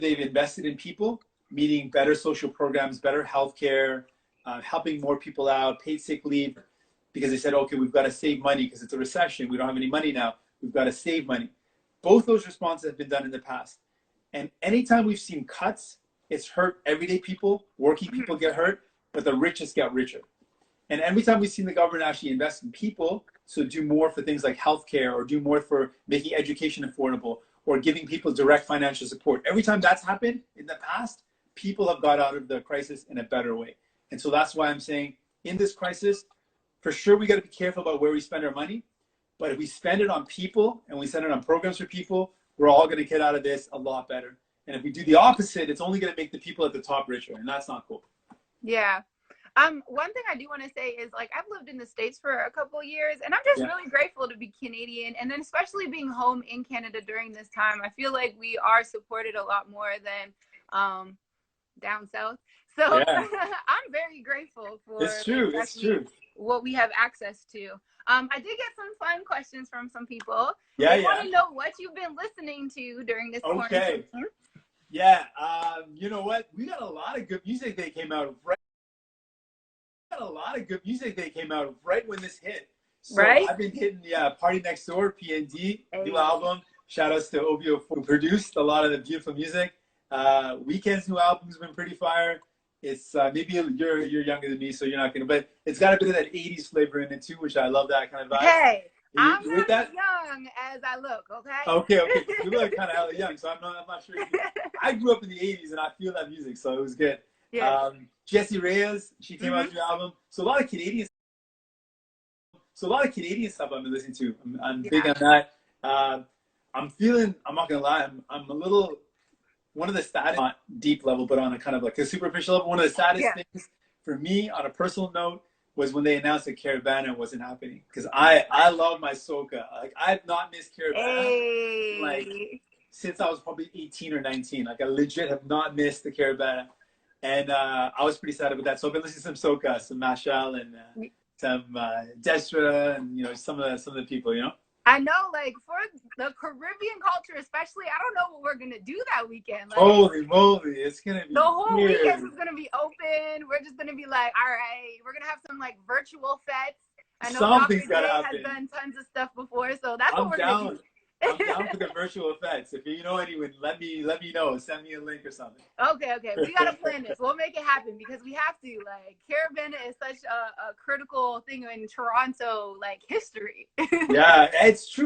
they've invested in people, meaning better social programs, better healthcare, helping more people out, paid sick leave, because they said, okay, we've got to save money because it's a recession. We don't have any money now. We've got to save money. Both those responses have been done in the past. And anytime we've seen cuts, it's hurt everyday people, working people get hurt, but the richest get richer. And every time we've seen the government actually invest in people, so do more for things like healthcare or do more for making education affordable or giving people direct financial support. Every time that's happened in the past, people have got out of the crisis in a better way. And so that's why I'm saying in this crisis, for sure, we got to be careful about where we spend our money. But if we spend it on people and we spend it on programs for people, we're all going to get out of this a lot better. And if we do the opposite, it's only going to make the people at the top richer. And that's not cool. Yeah. One thing I do want to say is, like, I've lived in the States for a couple of years, and I'm just really grateful to be Canadian. And then especially being home in Canada during this time, I feel like we are supported a lot more than down south. So I'm very grateful for what we have access to. I did get some fun questions from some people. I want to know what you've been listening to during this quarantine. Yeah, you know what? We got a lot of good music that came out right. When this hit. So I've been hitting Party Next Door, PND, new album. Shout outs to Obio who produced a lot of the beautiful music. Weeknd's new album's been pretty fire. It's maybe you're younger than me, so you're not gonna, but it's got a bit of that 80s flavor in it too, which I love that kind of vibe. Hey, I'm not as young as I look, okay? Okay. You look kind of hella young, so I'm not sure. I grew up in the 80s and I feel that music, so it was good. Yeah. Jessie Reyes, she came out with a new album. So a lot of Canadian stuff I've been listening to. I'm big on that. I'm not gonna lie, I'm a little, one of the saddest, not deep level, but on a kind of like a superficial level, one of the saddest things for me on a personal note was when they announced that Caravana wasn't happening. Because I love my soca. Like, I've not missed Caravana like since I was probably 18 or 19. Like, I legit have not missed the Caravana. And I was pretty sad about that. So I've been listening to some soca, some Mashal and some Destra, and some of the people, I know, like, for the Caribbean culture especially, I don't know what we're gonna do that weekend. Like, holy moly, it's gonna be the whole weekend is gonna be open. We're just gonna be like, all right, we're gonna have some like virtual fets. I know something's Dr. gotta J has happen. done tons of stuff before, so that's what we're gonna do. I'm down for the virtual effects. If you know anyone, let me know. Send me a link or something. Okay. We gotta plan this. We'll make it happen because we have to. Like, Caravana is such a critical thing in Toronto, like, history. Yeah, it's true.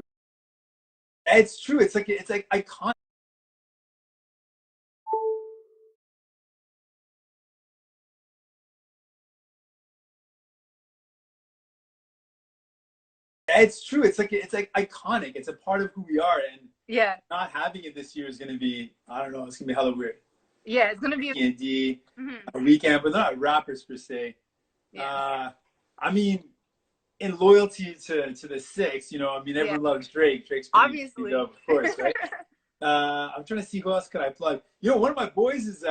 It's true. It's like iconic. It's true. It's like iconic. It's a part of who we are, and not having it this year is gonna be, I don't know. It's gonna be hella weird. Yeah, it's gonna be a weekend, but not rappers per se. I mean, in loyalty to the six, everyone loves Drake. Drake's pretty obviously dope, of course, right? I'm trying to see who else could I plug. One of my boys is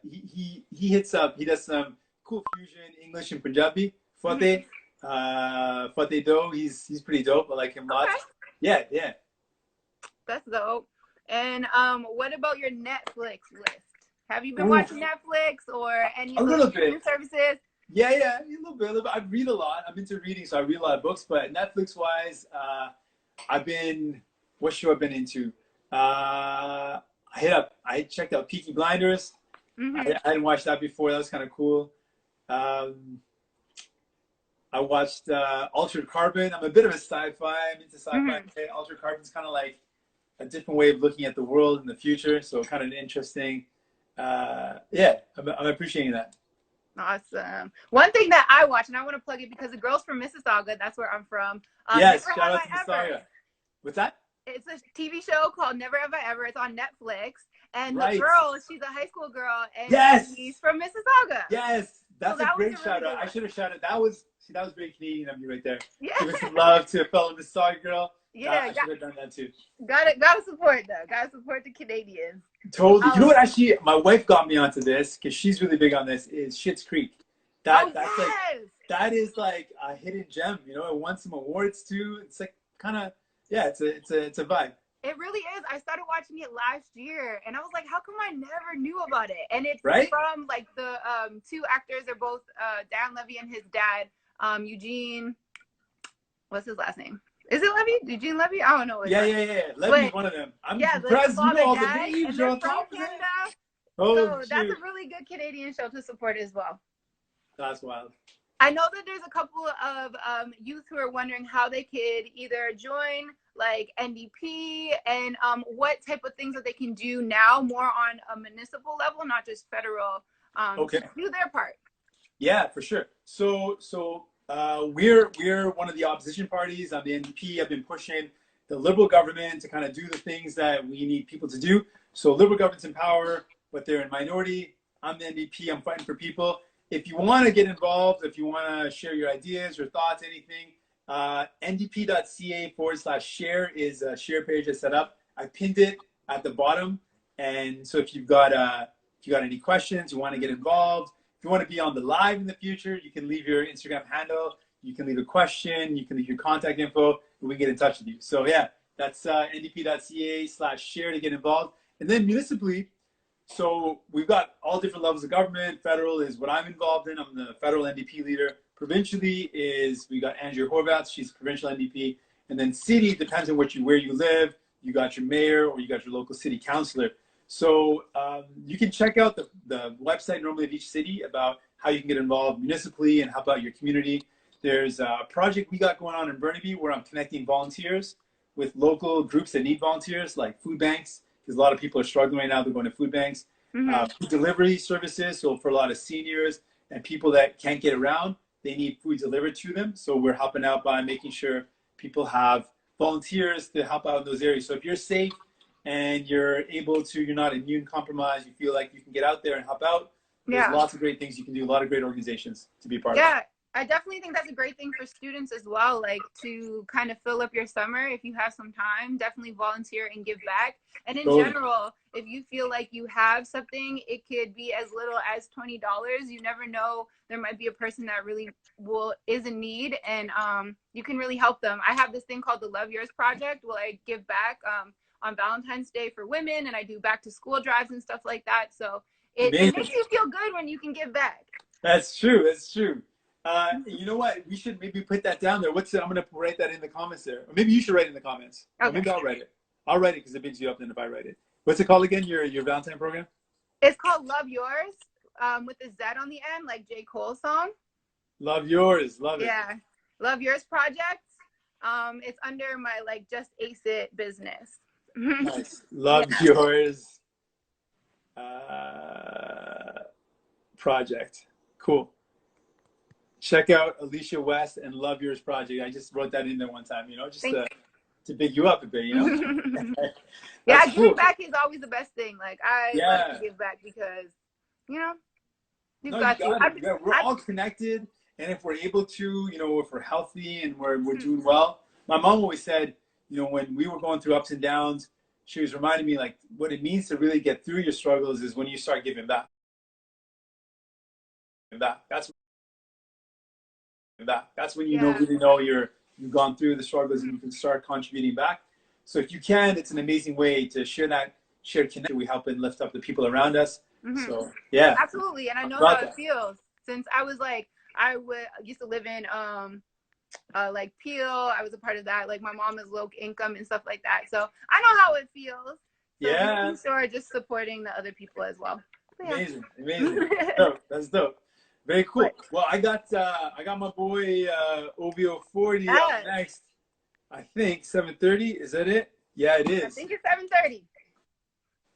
he hits up. He does some cool fusion English and Punjabi. Fateh. Fateh Do, he's pretty dope. I like him lots. Yeah. That's dope. And what about your Netflix list? Have you been watching Netflix or any of the streaming services? Yeah, a little bit. I read a lot. I'm into reading, so I read a lot of books. But Netflix-wise, what show I've been into? I checked out Peaky Blinders. I hadn't watched that before. That was kind of cool. I watched Altered Carbon. I'm a bit of a sci-fi. I'm into sci-fi. Altered Carbon's kind of like a different way of looking at the world in the future. So kind of interesting. I'm appreciating that. Awesome. One thing that I watch, and I want to plug it because the girls from Mississauga, that's where I'm from. Yes, shout out to Mississauga. What's that? It's a TV show called Never Have I Ever. It's on Netflix. And the girl, she's a high school girl, and she's from Mississauga. Yes, that's a great shout out. I should have shouted. That was very Canadian of you right there. Yeah. Give some love to a fellow Mississauga girl. Yeah, I should have done that too. Gotta support though. Gotta support the Canadians. Totally. You know what? Actually, my wife got me onto this because she's really big on this. Is Schitt's Creek. That is like a hidden gem. It won some awards too. It's like kind of it's a vibe. It really is. I started watching it last year, and I was like, how come I never knew about it? And it's Right? from like the two actors are both Dan Levy and his dad, Eugene. What's his last name? Is it Levy? Eugene Levy? I don't know his Yeah, last yeah, name. yeah. Levy's But one of them. I'm yeah, the impressed. You know father all the dad, names. and You're they're on from top of it. Canada. Oh, So that's shoot. a really good Canadian show to support as well. That's wild. I know that there's a couple of youth who are wondering how they could either join like NDP and what type of things that they can do now more on a municipal level, not just federal, Okay. to do their part. Yeah, for sure. We're one of the opposition parties. I'm the NDP. I've been pushing the Liberal government to kind of do the things that we need people to do. So Liberal government's in power, but they're in minority. I'm the NDP. I'm fighting for people. If you want to get involved, if you want to share your ideas, your thoughts, anything, ndp.ca/share is a share page I set up. I pinned it at the bottom. And so if you've got any questions, you want to get involved, if you want to be on the live in the future, you can leave your Instagram handle. You can leave a question. You can leave your contact info, and we get in touch with you. So yeah, that's ndp.ca/share to get involved. And then municipally, so we've got all different levels of government. Federal is what I'm involved in. I'm the federal NDP leader. Provincially is we got Andrea Horvath. She's provincial NDP. And then city depends on where you live. You got your mayor or you got your local city councilor. So you can check out the website normally of each city about how you can get involved municipally and help out your community. There's a project we got going on in Burnaby where I'm connecting volunteers with local groups that need volunteers, like food banks, because a lot of people are struggling right now. They're going to food banks. Food delivery services. So for a lot of seniors and people that can't get around, they need food delivered to them. So we're helping out by making sure people have volunteers to help out in those areas. So if you're safe and you're not immune compromised, you feel like you can get out there and help out, there's lots of great things you can do, a lot of great organizations to be part of. Yeah, I definitely think that's a great thing for students as well, like to kind of fill up your summer. If you have some time, definitely volunteer and give back. And in general, if you feel like you have something, it could be as little as $20. You never know, there might be a person that really is in need, and you can really help them. I have this thing called the Love Yours Project where I give back on Valentine's Day for women, and I do back to school drives and stuff like that. So it makes you feel good when you can give back. That's true. That's true. You know what? We should maybe put that down there. I'm going to write that in the comments there. Or maybe you should write it in the comments. Okay. Or maybe I'll write it. I'll write it because it bigs you up then if I write it. What's it called again, your Valentine program? It's called Love Yours, with a Z on the end, like J. Cole's song. Love Yours. Love it. Yeah. Love Yours Project. It's under my Just Ace It business. Nice. Love Yours Project. Cool. Check out Alicia West and Love Yours Project. I just wrote that in there one time, just to big you up a bit, Yeah, giving back is always the best thing. I like to give back because, you've got to. We're all connected, and if we're able to, if we're healthy and we're doing well. My mom always said, when we were going through ups and downs, she was reminding me what it means to really get through your struggles is when you start giving back. That's when really know you've gone through the struggles and you can start contributing back. So if you can, it's an amazing way to share that shared connection. We help and lift up the people around us. So yeah, absolutely. And I know how it feels since I was used to live in Peel. I was a part of that. My mom is low income and stuff like that. So I know how it feels. So making sure just supporting the other people as well. Amazing. Dope. That's dope. Very cool. Well, I got my boy OVO 40 up next. I think 7:30. Is that it? Yeah, it is. I think it's 7:30.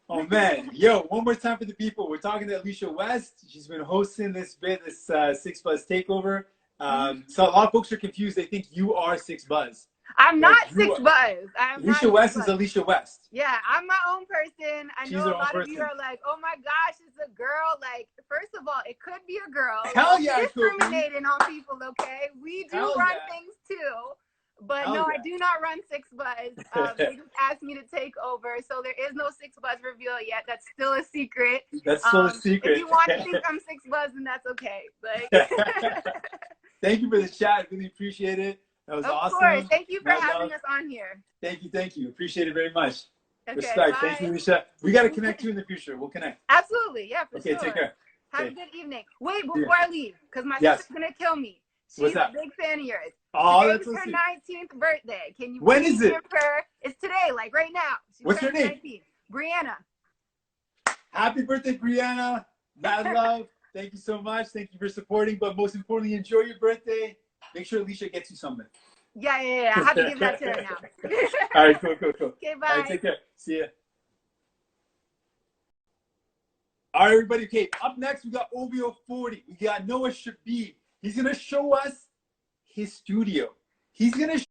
Oh man, yo! One more time for the people. We're talking to Alicia West. She's been hosting this 6 Buzz takeover. So a lot of folks are confused. They think you are 6 Buzz. I'm not 6 Buzz. Alicia West is Alicia West. Yeah, I'm my own person. I know a lot of you are like, oh my gosh, it's a girl. First of all, it could be a girl. Hell yeah, discriminating on people, okay? We do run things too. But no, I do not run 6 Buzz. They just asked me to take over. So there is no 6 Buzz reveal yet. That's still a secret. That's still a secret. If you want to think I'm 6 Buzz, then that's okay. Thank you for the chat. I really appreciate it. That was Of awesome. course. Thank you for Mad having love. us on here. Thank you. Thank you. Appreciate it very much. Okay, Respect. bye. Thank you, Alicia. We got to connect too in the future. We'll connect. Absolutely. Yeah, for Okay, sure. take care. Have Okay. a good evening. Wait, before I leave, because my Yes. sister's going to kill me. What's She's a that? big fan of yours. Oh, Today's that's so her sweet. 19th birthday. Can you When please is it? give her? It's today, like right now. What's her name? 19. Brianna. Happy birthday, Brianna. Mad love. Thank you so much. Thank you for supporting. But most importantly, enjoy your birthday. Make sure Alicia gets you something. Yeah. I have to give that to her now. All right, cool. Okay, bye. All right, take care. See ya. All right, everybody. Okay, up next, we got OVO 40. We got Noah Shabib. He's going to show us his studio. He's going to